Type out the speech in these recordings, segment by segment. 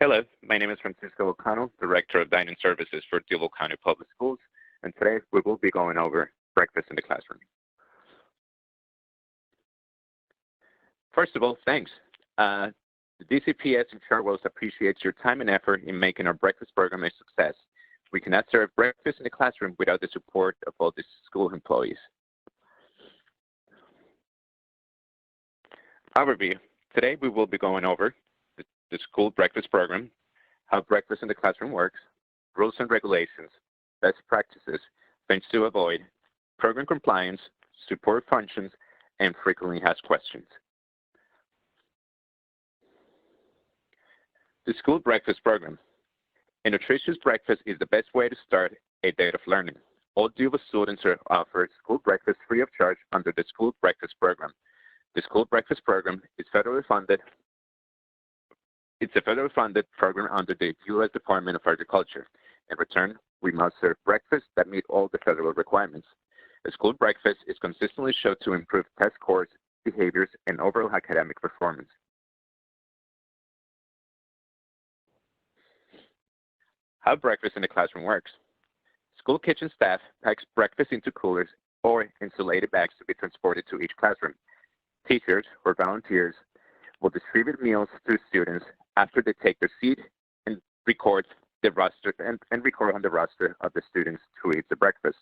Hello, my name is Francisco O'Connell, Director of Dining Services for Duval County Public Schools, and today we will be going over breakfast in the classroom. First of all, thanks. The DCPS and Chartwells appreciates your time and effort in making our breakfast program a success. We cannot serve breakfast in the classroom without the support of all the school employees. Overview. Today we will be going over the school breakfast program, how breakfast in the classroom works, rules and regulations, best practices, things to avoid, program compliance, support functions, and frequently asked questions. The school breakfast program. A nutritious breakfast is the best way to start a day of learning. All Duval students are offered school breakfast free of charge under the school breakfast program. The school breakfast program is federally funded. It's a federally funded program under the U.S. Department of Agriculture. In return, we must serve breakfast that meet all the federal requirements. A school breakfast is consistently shown to improve test scores, behaviors, and overall academic performance. How breakfast in the classroom works. School kitchen staff packs breakfast into coolers or insulated bags to be transported to each classroom. Teachers or volunteers will distribute meals to students after they take their seat and record the roster and record on the roster of the students who eat the breakfast.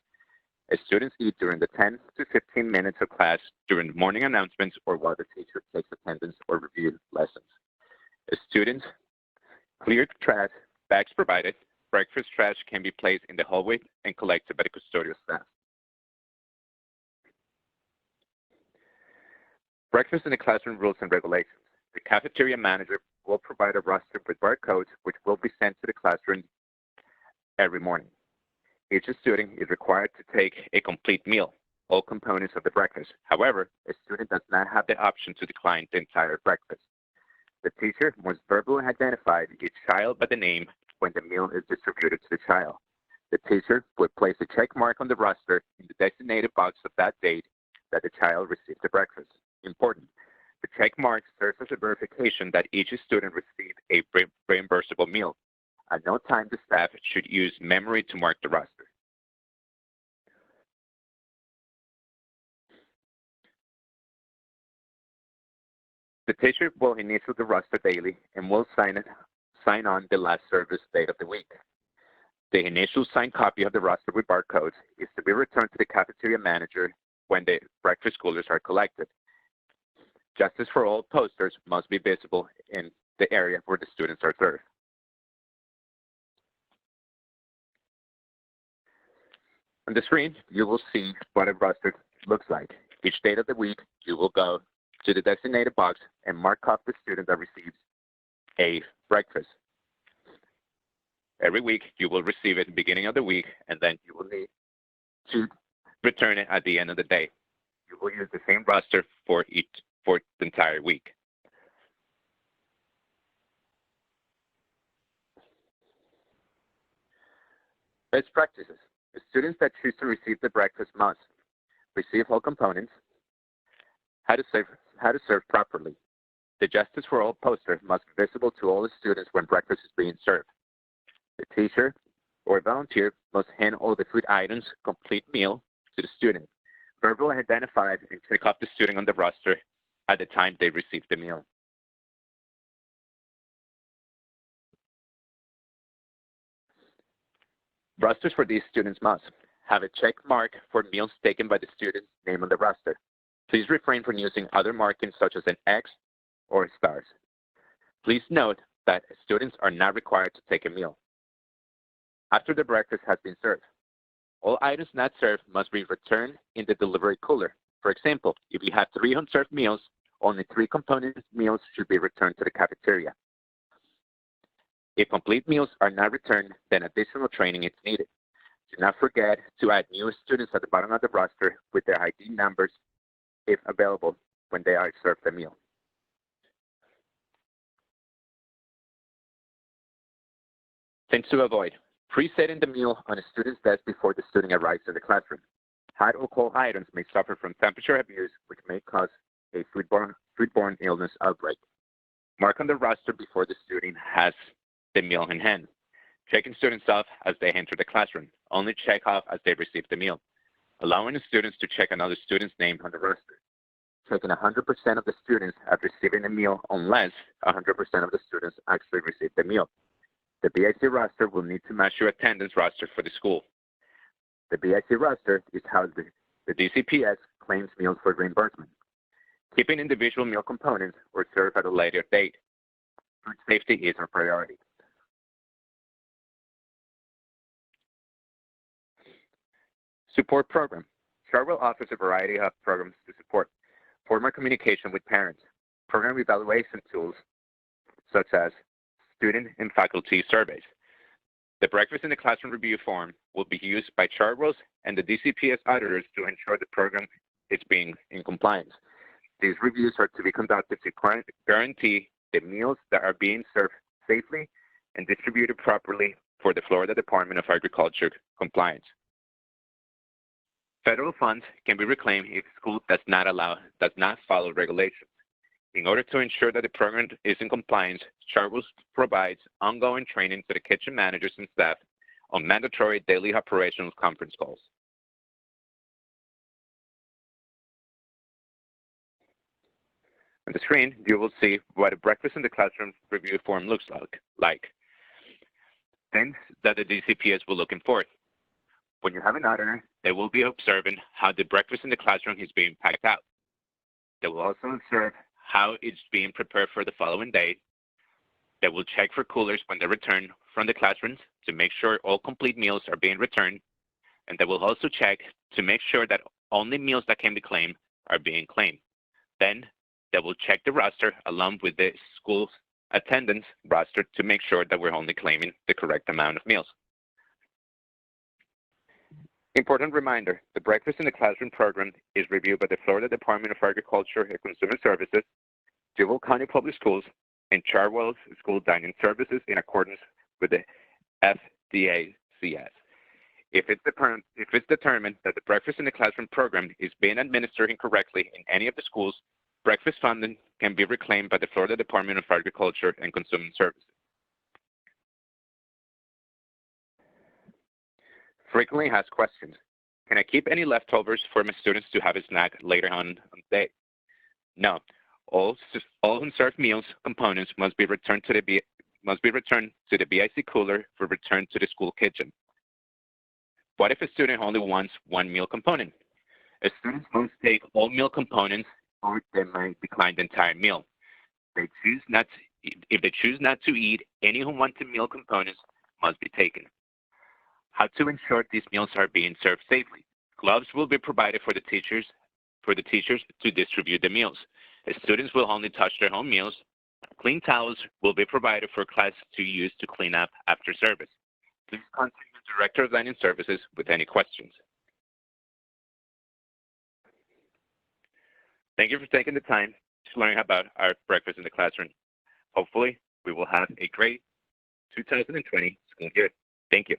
As students eat during the 10 to 15 minutes of class during the morning announcements or while the teacher takes attendance or reviews lessons. As students clear the trash, bags provided, breakfast trash can be placed in the hallway and collected by the custodial staff. Breakfast in the classroom rules and regulations. The cafeteria manager will provide a roster with barcodes which will be sent to the classroom every morning. Each student is required to take a complete meal, all components of the breakfast. However, a student does not have the option to decline the entire breakfast. The teacher must verbally identify each child by the name when the meal is distributed to the child. The teacher would place a check mark on the roster in the designated box of that date that the child received the breakfast. Important. The check mark serves as a verification that each student received a reimbursable meal. At no time the staff should use memory to mark the roster. The teacher will initial the roster daily and will sign on the last service date of the week. The initial signed copy of the roster with barcodes is to be returned to the cafeteria manager when the breakfast coolers are collected. Justice for all posters must be visible in the area where the students are served. On the screen, you will see what a roster looks like. Each day of the week, you will go to the designated box and mark off the student that receives a breakfast. Every week, you will receive it at the beginning of the week, and then you will need to return it at the end of the day. You will use the same roster for the entire week. Best practices. The students that choose to receive the breakfast must receive all components, how to serve properly. The Justice for All poster must be visible to all the students when breakfast is being served. The teacher or volunteer must hand all the food items, complete meal, to the student. Verbally identified and check off the student on the roster at the time they receive the meal. Rosters for these students must have a check mark for meals taken by the student's name on the roster. Please refrain from using other markings such as an X or stars. Please note that students are not required to take a meal. After the breakfast has been served, all items not served must be returned in the delivery cooler. For example, if you have 3 unserved meals, only 3 component meals should be returned to the cafeteria. If complete meals are not returned, then additional training is needed. Do not forget to add new students at the bottom of the roster with their ID numbers, if available, when they are served the meal. Things to avoid. Pre-setting the meal on a student's desk before the student arrives in the classroom. Hot or cold items may suffer from temperature abuse, which may cause a foodborne illness outbreak. Mark on the roster before the student has the meal in hand. Checking students off as they enter the classroom. Only check off as they receive the meal. Allowing the students to check another student's name on the roster. Checking 100% of the students after receiving a meal unless 100% of the students actually receive the meal. The BIC roster will need to match your attendance roster for the school. The BIC roster is how the DCPS claims meals for reimbursement. Keeping individual meal components or serve at a later date. Food safety is our priority. Support program. Chartwell offers a variety of programs to support formal communication with parents, program evaluation tools such as student and faculty surveys. The Breakfast in the Classroom review form will be used by Chartwell's and the DCPS auditors to ensure the program is being in compliance. These reviews are to be conducted to guarantee the meals that are being served safely and distributed properly for the Florida Department of Agriculture compliance. Federal funds can be reclaimed if school does not follow regulations. In order to ensure that the program is in compliance, Chartwell provides ongoing training to the kitchen managers and staff on mandatory daily operational conference calls. On the screen, you will see what a Breakfast in the Classroom review form looks like. Things that the DCPS will look for. When you have an auditor, they will be observing how the breakfast in the classroom is being packed out. They will also observe how it's being prepared for the following day. They will check for coolers when they return from the classrooms to make sure all complete meals are being returned. And they will also check to make sure that only meals that can be claimed are being claimed. Then they will check the roster along with the school's attendance roster to make sure that we're only claiming the correct amount of meals. Important reminder, the Breakfast in the Classroom program is reviewed by the Florida Department of Agriculture and Consumer Services, Duval County Public Schools, and Chartwell's School Dining Services in accordance with the FDACS. If it's determined that the Breakfast in the Classroom program is being administered incorrectly in any of the schools, breakfast funding can be reclaimed by the Florida Department of Agriculture and Consumer Services. Frequently asked questions. Can I keep any leftovers for my students to have a snack later on the day? No. All unserved meals components must be returned to the BIC cooler for return to the school kitchen. What if a student only wants one meal component? A student must take all meal components or they might decline the entire meal. If they choose not to eat, any unwanted meal components must be taken. How to ensure these meals are being served safely. Gloves will be provided for the teachers to distribute the meals. The students will only touch their own meals. Clean towels will be provided for class to use to clean up after service. Please contact the Director of Dining Services with any questions. Thank you for taking the time to learn about our Breakfast in the Classroom. Hopefully, we will have a great 2020 school year. Thank you.